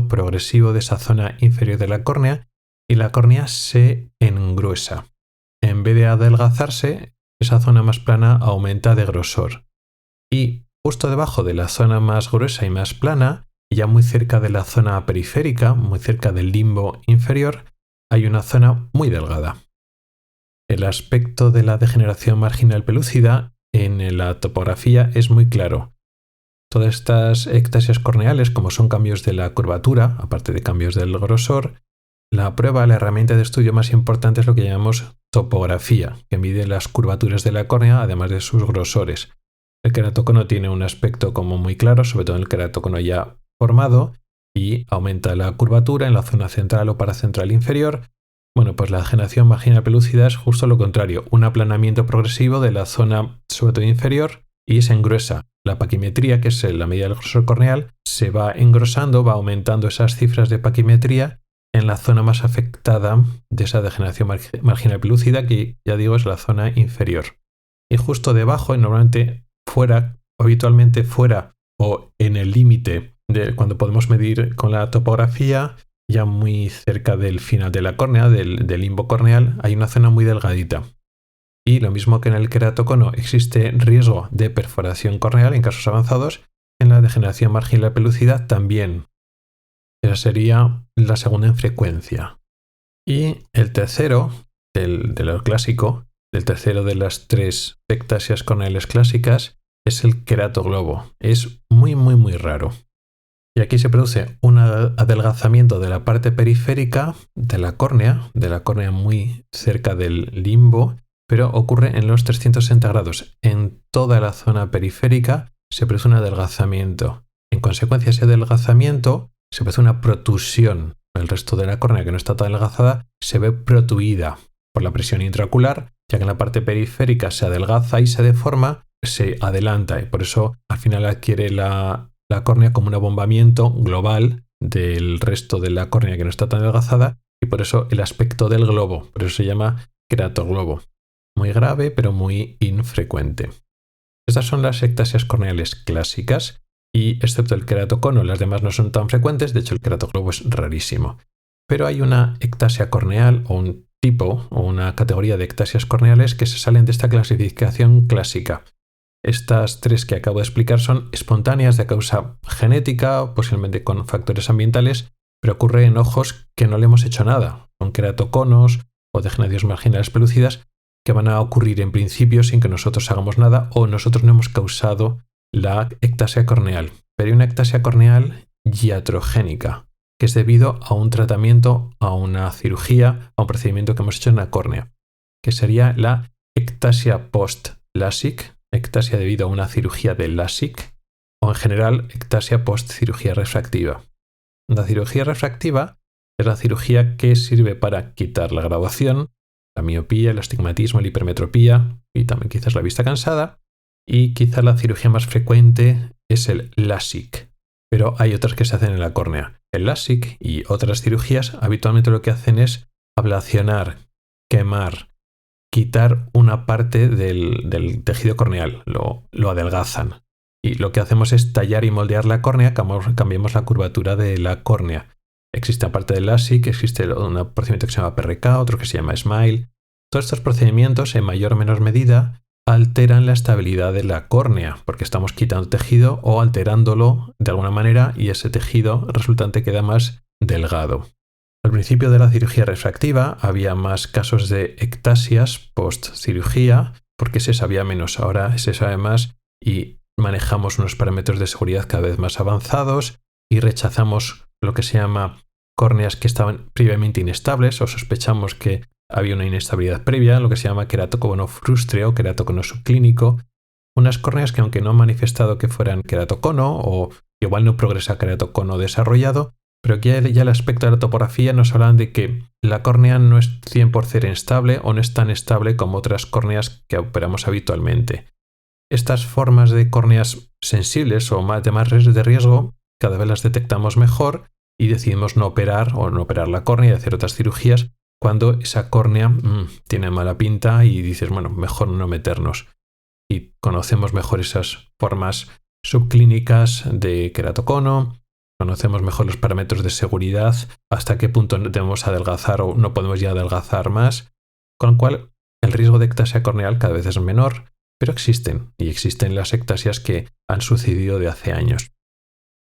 progresivo de esa zona inferior de la córnea y la córnea se engruesa. En vez de adelgazarse, esa zona más plana aumenta de grosor. Y justo debajo de la zona más gruesa y más plana, ya muy cerca de la zona periférica, muy cerca del limbo inferior, hay una zona muy delgada. El aspecto de la degeneración marginal pelúcida en la topografía es muy claro. Todas estas ectasias corneales, como son cambios de la curvatura, aparte de cambios del grosor, la herramienta de estudio más importante es lo que llamamos topografía, que mide las curvaturas de la córnea, además de sus grosores. El queratocono tiene un aspecto como muy claro, sobre todo en el queratocono ya formado, y aumenta la curvatura en la zona central o paracentral inferior. Bueno, pues la degeneración marginal pelúcida es justo lo contrario, un aplanamiento progresivo de la zona sobre todo inferior y se engruesa. La paquimetría, que es la medida del grosor corneal, se va engrosando, va aumentando esas cifras de paquimetría en la zona más afectada de esa degeneración marginal pelúcida, que ya digo es la zona inferior. Y justo debajo, y normalmente habitualmente fuera o en el límite de cuando podemos medir con la topografía, ya muy cerca del final de la córnea, del limbo corneal, hay una zona muy delgadita. Y lo mismo que en el queratocono existe riesgo de perforación corneal en casos avanzados, en la degeneración marginal pelúcida también. Esa sería la segunda en frecuencia. Y el tercero, de lo clásico, el tercero de las 3 ectasias corneales clásicas, es el queratoglobo. Es muy, muy, muy raro. Y aquí se produce un adelgazamiento de la parte periférica de la córnea muy cerca del limbo, pero ocurre en los 360 grados. En toda la zona periférica se produce un adelgazamiento. En consecuencia, ese adelgazamiento se produce una protusión. El resto de la córnea, que no está tan adelgazada, se ve protuida por la presión intraocular, ya que en la parte periférica se adelgaza y se deforma, se adelanta, y por eso al final adquiere la córnea como un abombamiento global del resto de la córnea que no está tan adelgazada, y por eso el aspecto del globo, por eso se llama queratoglobo. Muy grave, pero muy infrecuente. Estas son las ectasias corneales clásicas, y excepto el queratocono, las demás no son tan frecuentes, de hecho el queratoglobo es rarísimo. Pero hay una ectasia corneal, o un tipo, o una categoría de ectasias corneales que se salen de esta clasificación clásica. Estas 3 que acabo de explicar son espontáneas de causa genética, posiblemente con factores ambientales, pero ocurre en ojos que no le hemos hecho nada, con queratoconos o degeneraciones marginales pelúcidas, que van a ocurrir en principio sin que nosotros hagamos nada o nosotros no hemos causado la ectasia corneal. Pero hay una ectasia corneal iatrogénica, que es debido a un tratamiento, a una cirugía, a un procedimiento que hemos hecho en la córnea, que sería la ectasia post-LASIK, ectasia debido a una cirugía de LASIK, o en general ectasia post-cirugía refractiva. La cirugía refractiva es la cirugía que sirve para quitar la graduación, la miopía, el astigmatismo, la hipermetropía y también quizás la vista cansada, y quizás la cirugía más frecuente es el LASIK, pero hay otras que se hacen en la córnea. El LASIK y otras cirugías habitualmente lo que hacen es ablacionar, quemar, quitar una parte del tejido corneal, lo adelgazan. Y lo que hacemos es tallar y moldear la córnea, cambiamos la curvatura de la córnea. Existe aparte del LASIK, existe un procedimiento que se llama PRK, otro que se llama SMILE. Todos estos procedimientos, en mayor o menor medida, alteran la estabilidad de la córnea, porque estamos quitando tejido o alterándolo de alguna manera y ese tejido resultante queda más delgado. Al principio de la cirugía refractiva había más casos de ectasias post-cirugía porque se sabía menos, ahora se sabe más y manejamos unos parámetros de seguridad cada vez más avanzados y rechazamos lo que se llama córneas que estaban previamente inestables o sospechamos que había una inestabilidad previa, lo que se llama queratocono frustre o queratocono subclínico. Unas córneas que aunque no han manifestado que fueran queratocono o igual no progresa queratocono desarrollado, pero que ya el aspecto de la topografía nos hablan de que la córnea no es 100% estable o no es tan estable como otras córneas que operamos habitualmente. Estas formas de córneas sensibles o de más de riesgo cada vez las detectamos mejor y decidimos no operar o no operar la córnea y hacer otras cirugías cuando esa córnea tiene mala pinta y dices, bueno, mejor no meternos. Y conocemos mejor esas formas subclínicas de queratocono, conocemos mejor los parámetros de seguridad, hasta qué punto debemos adelgazar o no podemos ya adelgazar más, con lo cual el riesgo de ectasia corneal cada vez es menor, pero existen, y existen las ectasias que han sucedido de hace años.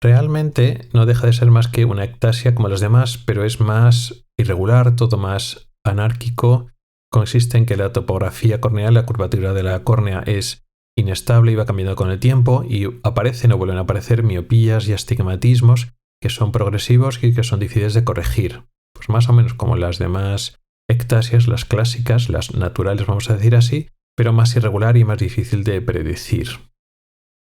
Realmente no deja de ser más que una ectasia como las demás, pero es más irregular, todo más anárquico. Consiste en que la topografía corneal, la curvatura de la córnea es inestable y va cambiando con el tiempo y aparecen o vuelven a aparecer miopías y astigmatismos que son progresivos y que son difíciles de corregir. Pues más o menos como las demás ectasias, las clásicas, las naturales vamos a decir así, pero más irregular y más difícil de predecir.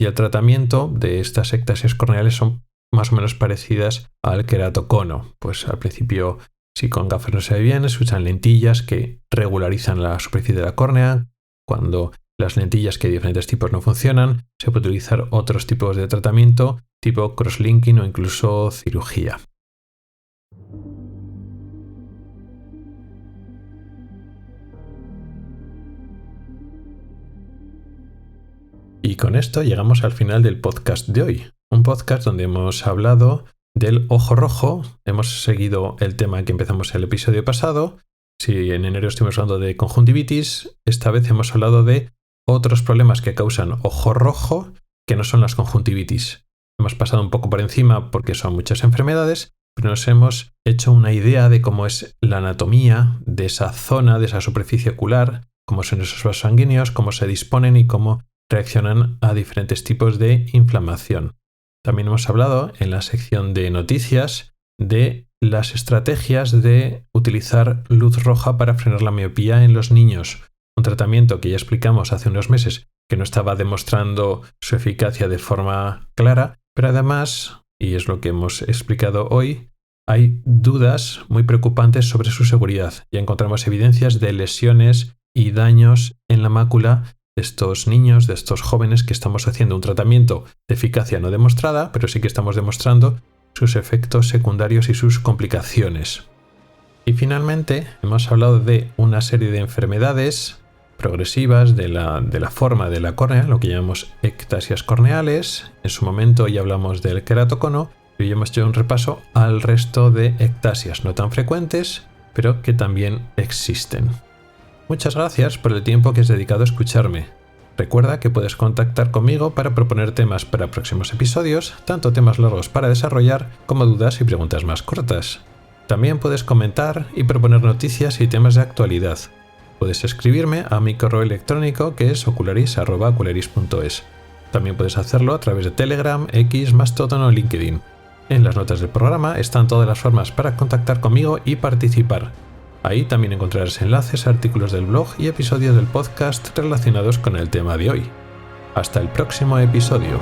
Y el tratamiento de estas ectasias corneales son más o menos parecidas al queratocono. Pues al principio, si con gafas no se ve bien, se usan lentillas que regularizan la superficie de la córnea. Cuando las lentillas, que hay diferentes tipos, no funcionan, se puede utilizar otros tipos de tratamiento, tipo crosslinking o incluso cirugía. Y con esto llegamos al final del podcast de hoy. Un podcast donde hemos hablado del ojo rojo. Hemos seguido el tema que empezamos el episodio pasado. Si en enero estuvimos hablando de conjuntivitis, esta vez hemos hablado de otros problemas que causan ojo rojo que no son las conjuntivitis. Hemos pasado un poco por encima porque son muchas enfermedades, pero nos hemos hecho una idea de cómo es la anatomía de esa zona, de esa superficie ocular, cómo son esos vasos sanguíneos, cómo se disponen y cómo reaccionan a diferentes tipos de inflamación. También hemos hablado en la sección de noticias de las estrategias de utilizar luz roja para frenar la miopía en los niños. Un tratamiento que ya explicamos hace unos meses que no estaba demostrando su eficacia de forma clara, pero además, y es lo que hemos explicado hoy, hay dudas muy preocupantes sobre su seguridad. Ya encontramos evidencias de lesiones y daños en la mácula de estos niños, de estos jóvenes, que estamos haciendo un tratamiento de eficacia no demostrada, pero sí que estamos demostrando sus efectos secundarios y sus complicaciones. Y finalmente hemos hablado de una serie de enfermedades progresivas de la forma de la córnea, lo que llamamos ectasias corneales. En su momento ya hablamos del queratocono, y hoy hemos hecho un repaso al resto de ectasias no tan frecuentes, pero que también existen. Muchas gracias por el tiempo que has dedicado a escucharme. Recuerda que puedes contactar conmigo para proponer temas para próximos episodios, tanto temas largos para desarrollar como dudas y preguntas más cortas. También puedes comentar y proponer noticias y temas de actualidad. Puedes escribirme a mi correo electrónico, que es ocularis@ocularis.es. También puedes hacerlo a través de Telegram, X, Mastodon o LinkedIn. En las notas del programa están todas las formas para contactar conmigo y participar. Ahí también encontrarás enlaces a artículos del blog y episodios del podcast relacionados con el tema de hoy. Hasta el próximo episodio.